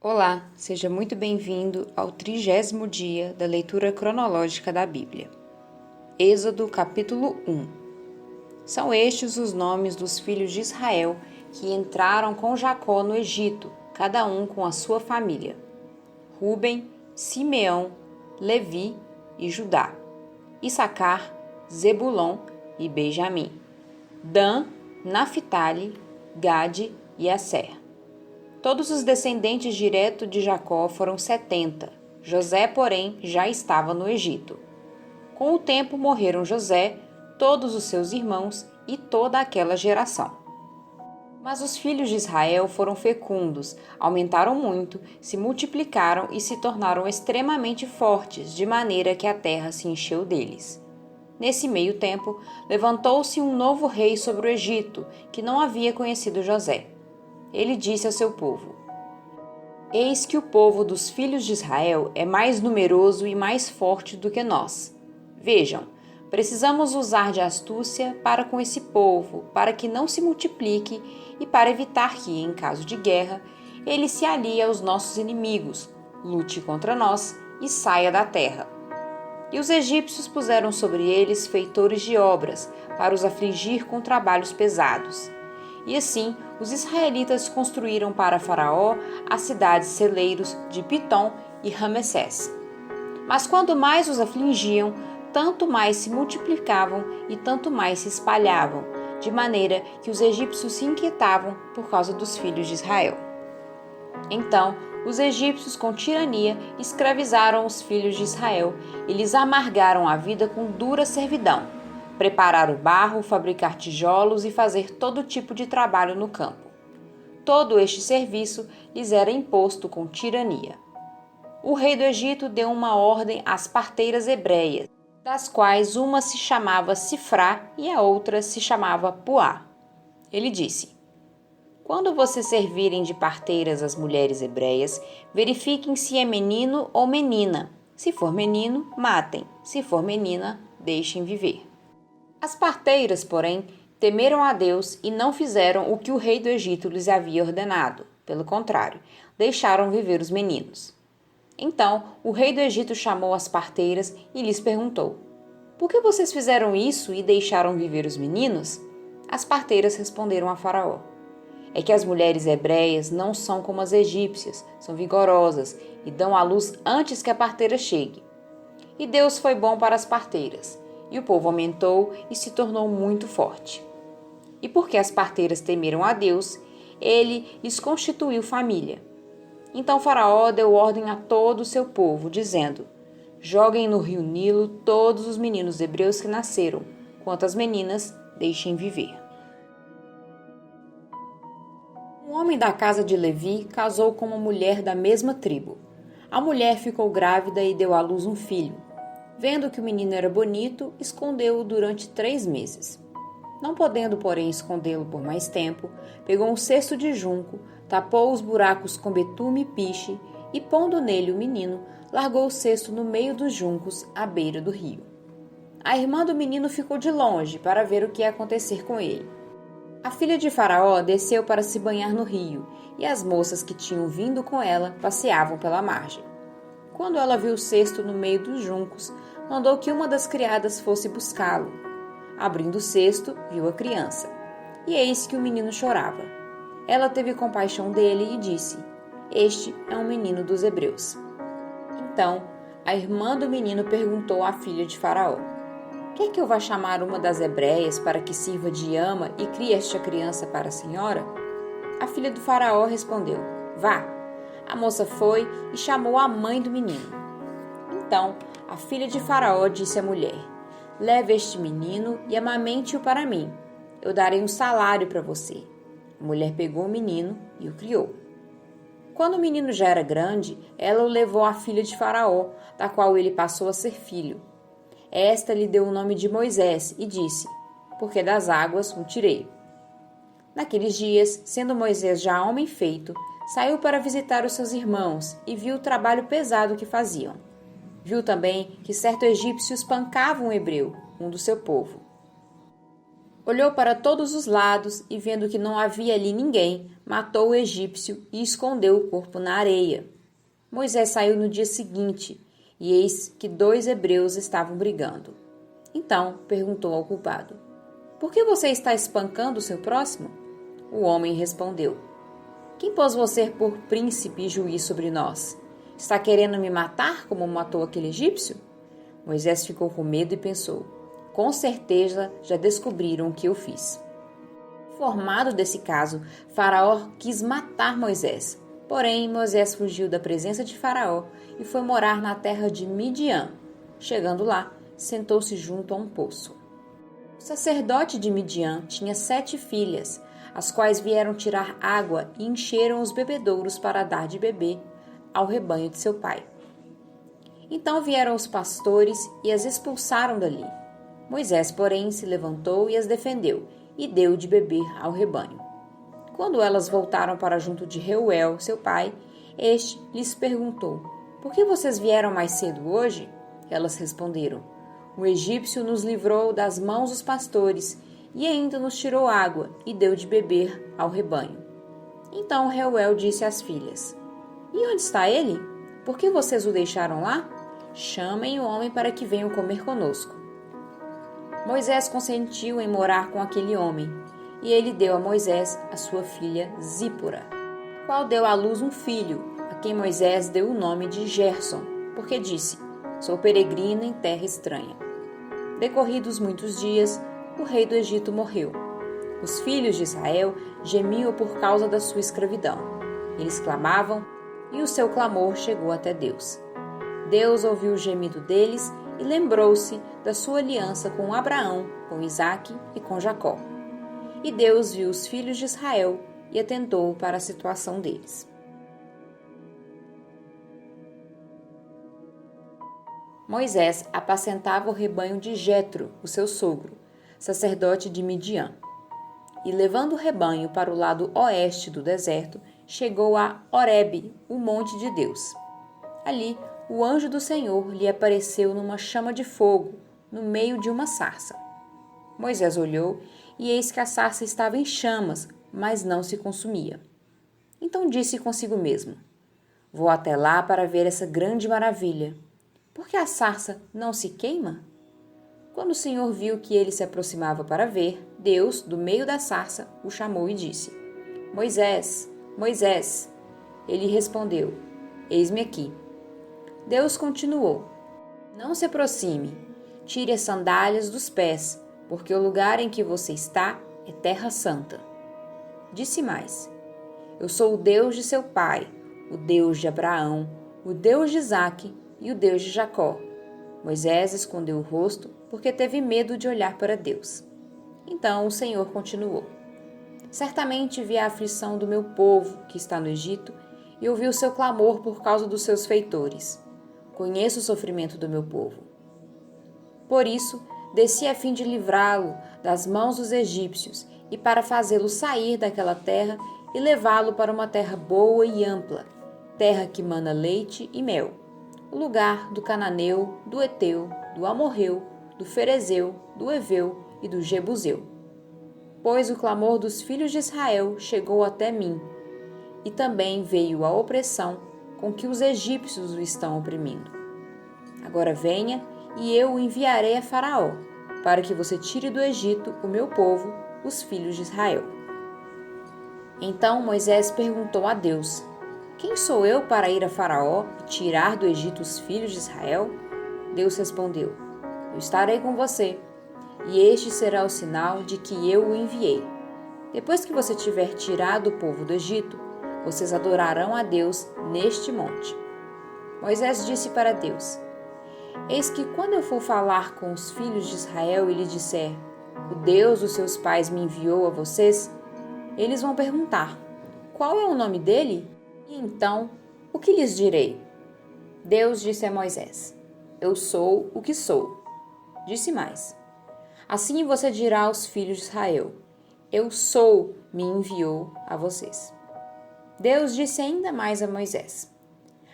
Olá, seja muito bem-vindo ao 30º dia da leitura cronológica da Bíblia. Êxodo capítulo 1. São estes os nomes dos filhos de Israel que entraram com Jacó no Egito, cada um com a sua família: Rúben, Simeão, Levi e Judá, Issacar, Zebulon e Benjamim, Dan, Naphtali, Gade e Asser. Todos os descendentes diretos de Jacó foram 70. José, porém, já estava no Egito. Com o tempo morreram José, todos os seus irmãos e toda aquela geração. Mas os filhos de Israel foram fecundos, aumentaram muito, se multiplicaram e se tornaram extremamente fortes, de maneira que a terra se encheu deles. Nesse meio tempo, levantou-se um novo rei sobre o Egito, que não havia conhecido José. Ele disse ao seu povo: Eis que o povo dos filhos de Israel é mais numeroso e mais forte do que nós. Vejam, precisamos usar de astúcia para com esse povo, para que não se multiplique e para evitar que, em caso de guerra, ele se alie aos nossos inimigos, lute contra nós e saia da terra. E os egípcios puseram sobre eles feitores de obras, para os afligir com trabalhos pesados. E assim, os israelitas construíram para Faraó as cidades celeiros de Pitom e Ramessés. Mas quanto mais os afligiam, tanto mais se multiplicavam e tanto mais se espalhavam, de maneira que os egípcios se inquietavam por causa dos filhos de Israel. Então, os egípcios, com tirania, escravizaram os filhos de Israel e lhes amargaram a vida com dura servidão. Preparar o barro, fabricar tijolos e fazer todo tipo de trabalho no campo. Todo este serviço lhes era imposto com tirania. O rei do Egito deu uma ordem às parteiras hebreias, das quais uma se chamava Sifrá e a outra se chamava Puá. Ele disse: Quando vocês servirem de parteiras as mulheres hebreias, verifiquem se é menino ou menina. Se for menino, matem. Se for menina, deixem viver. As parteiras, porém, temeram a Deus e não fizeram o que o rei do Egito lhes havia ordenado. Pelo contrário, deixaram viver os meninos. Então, o rei do Egito chamou as parteiras e lhes perguntou: Por que vocês fizeram isso e deixaram viver os meninos? As parteiras responderam a Faraó: É que as mulheres hebreias não são como as egípcias, são vigorosas e dão à luz antes que a parteira chegue. E Deus foi bom para as parteiras. E o povo aumentou e se tornou muito forte. E porque as parteiras temeram a Deus, ele lhes constituiu família. Então Faraó deu ordem a todo o seu povo, dizendo: Joguem no rio Nilo todos os meninos hebreus que nasceram, quanto as meninas, deixem viver. Um homem da casa de Levi casou com uma mulher da mesma tribo. A mulher ficou grávida e deu à luz um filho. Vendo que o menino era bonito, escondeu-o durante 3 meses. Não podendo, porém, escondê-lo por mais tempo, pegou um cesto de junco, tapou os buracos com betume e piche e, pondo nele o menino, largou o cesto no meio dos juncos, à beira do rio. A irmã do menino ficou de longe para ver o que ia acontecer com ele. A filha de Faraó desceu para se banhar no rio, e as moças que tinham vindo com ela passeavam pela margem. Quando ela viu o cesto no meio dos juncos, mandou que uma das criadas fosse buscá-lo. Abrindo o cesto, viu a criança. E eis que o menino chorava. Ela teve compaixão dele e disse: Este é um menino dos hebreus. Então, a irmã do menino perguntou à filha de Faraó: Quer que eu vá chamar uma das hebreias para que sirva de ama e crie esta criança para a senhora? A filha do Faraó respondeu: Vá. A moça foi e chamou a mãe do menino. Então, a filha de Faraó disse à mulher: Leve este menino e amamente-o para mim. Eu darei um salário para você. A mulher pegou o menino e o criou. Quando o menino já era grande, ela o levou à filha de Faraó, da qual ele passou a ser filho. Esta lhe deu o nome de Moisés e disse: Porque das águas o tirei. Naqueles dias, sendo Moisés já homem feito, saiu para visitar os seus irmãos e viu o trabalho pesado que faziam. Viu também que certo egípcio espancava um hebreu, um do seu povo. Olhou para todos os lados e, vendo que não havia ali ninguém, matou o egípcio e escondeu o corpo na areia. Moisés saiu no dia seguinte, e eis que 2 hebreus estavam brigando. Então perguntou ao culpado: Por que você está espancando o seu próximo? O homem respondeu: Quem pôs você por príncipe e juiz sobre nós? Está querendo me matar como matou aquele egípcio? Moisés ficou com medo e pensou: Com certeza já descobriram o que eu fiz. Informado desse caso, Faraó quis matar Moisés. Porém, Moisés fugiu da presença de Faraó e foi morar na terra de Midian. Chegando lá, sentou-se junto a um poço. O sacerdote de Midian tinha 7 filhas, as quais vieram tirar água e encheram os bebedouros para dar de beber ao rebanho de seu pai. Então vieram os pastores e as expulsaram dali. Moisés, porém, se levantou e as defendeu, e deu de beber ao rebanho. Quando elas voltaram para junto de Reuel, seu pai, este lhes perguntou: Por que vocês vieram mais cedo hoje? Elas responderam: O egípcio nos livrou das mãos dos pastores e ainda nos tirou água e deu de beber ao rebanho. Então Reuel disse às filhas: E onde está ele? Por que vocês o deixaram lá? Chamem o homem para que venha comer conosco. Moisés consentiu em morar com aquele homem, e ele deu a Moisés a sua filha Zípora, qual deu à luz um filho, a quem Moisés deu o nome de Gerson, porque disse: Sou peregrina em terra estranha. Decorridos muitos dias, o rei do Egito morreu. Os filhos de Israel gemiam por causa da sua escravidão. Eles clamavam, e o seu clamor chegou até Deus. Deus ouviu o gemido deles e lembrou-se da sua aliança com Abraão, com Isaque e com Jacó. E Deus viu os filhos de Israel e atentou para a situação deles. Moisés apacentava o rebanho de Jetro, o seu sogro, sacerdote de Midian. E levando o rebanho para o lado oeste do deserto, chegou a Horebe, o monte de Deus. Ali, o anjo do Senhor lhe apareceu numa chama de fogo, no meio de uma sarça. Moisés olhou, e eis que a sarça estava em chamas, mas não se consumia. Então disse consigo mesmo: Vou até lá para ver essa grande maravilha. Por que a sarça não se queima? Quando o Senhor viu que ele se aproximava para ver, Deus, do meio da sarça, o chamou e disse: Moisés, Moisés. Ele respondeu: Eis-me aqui. Deus continuou: Não se aproxime, tire as sandálias dos pés, porque o lugar em que você está é terra santa. Disse mais: Eu sou o Deus de seu pai, o Deus de Abraão, o Deus de Isaque e o Deus de Jacó. Moisés escondeu o rosto, porque teve medo de olhar para Deus. Então o Senhor continuou: Certamente vi a aflição do meu povo, que está no Egito, e ouvi o seu clamor por causa dos seus feitores. Conheço o sofrimento do meu povo. Por isso, desci a fim de livrá-lo das mãos dos egípcios e para fazê-lo sair daquela terra e levá-lo para uma terra boa e ampla, terra que mana leite e mel, o lugar do cananeu, do Eteu, do Amorreu, do Ferezeu, do Eveu e do Jebuseu. Pois o clamor dos filhos de Israel chegou até mim, e também veio a opressão com que os egípcios o estão oprimindo. Agora venha, e eu o enviarei a Faraó, para que você tire do Egito o meu povo, os filhos de Israel. Então Moisés perguntou a Deus: Quem sou eu para ir a Faraó e tirar do Egito os filhos de Israel? Deus respondeu: Eu estarei com você, e este será o sinal de que eu o enviei. Depois que você tiver tirado o povo do Egito, vocês adorarão a Deus neste monte. Moisés disse para Deus: Eis que quando eu for falar com os filhos de Israel e lhe disser: O Deus dos seus pais me enviou a vocês, eles vão perguntar: Qual é o nome dele? E então, o que lhes direi? Deus disse a Moisés: Eu sou o que sou. Disse mais: Assim você dirá aos filhos de Israel: Eu sou, me enviou a vocês. Deus disse ainda mais a Moisés: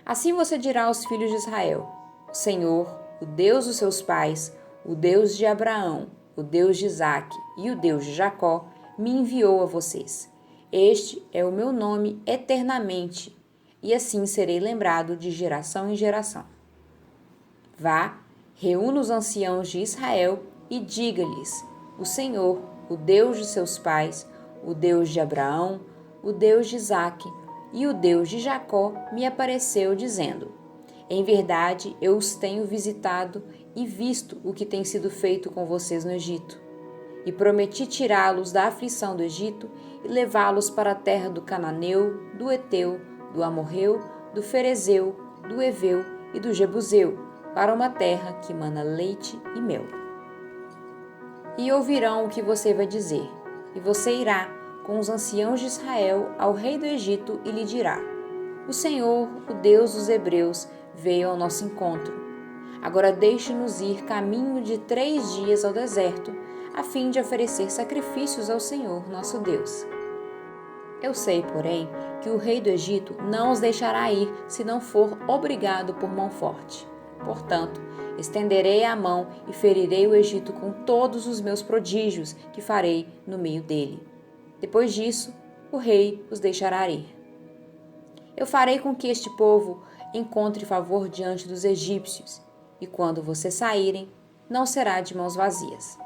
Assim você dirá aos filhos de Israel: O Senhor, o Deus dos seus pais, o Deus de Abraão, o Deus de Isaque e o Deus de Jacó, me enviou a vocês. Este é o meu nome eternamente, e assim serei lembrado de geração em geração. Vá, reúna os anciãos de Israel e diga-lhes: o Senhor, o Deus de seus pais, o Deus de Abraão, o Deus de Isaque e o Deus de Jacó, me apareceu dizendo: em verdade, eu os tenho visitado e visto o que tem sido feito com vocês no Egito. E prometi tirá-los da aflição do Egito e levá-los para a terra do Cananeu, do Eteu, do Amorreu, do Ferezeu, do Eveu e do Jebuseu, para uma terra que mana leite e mel. E ouvirão o que você vai dizer, e você irá com os anciãos de Israel ao rei do Egito e lhe dirá: o Senhor, o Deus dos Hebreus, veio ao nosso encontro. Agora deixe-nos ir caminho de 3 dias ao deserto, a fim de oferecer sacrifícios ao Senhor, nosso Deus. Eu sei, porém, que o rei do Egito não os deixará ir se não for obrigado por mão forte. Portanto, estenderei a mão e ferirei o Egito com todos os meus prodígios que farei no meio dele. Depois disso, o rei os deixará ir. Eu farei com que este povo encontre favor diante dos egípcios, e quando vocês saírem, não será de mãos vazias.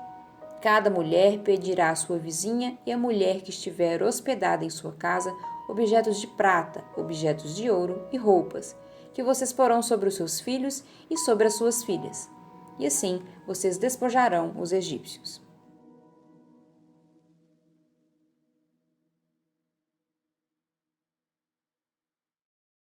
Cada mulher pedirá à sua vizinha e à mulher que estiver hospedada em sua casa objetos de prata, objetos de ouro e roupas, que vocês porão sobre os seus filhos e sobre as suas filhas. E assim vocês despojarão os egípcios.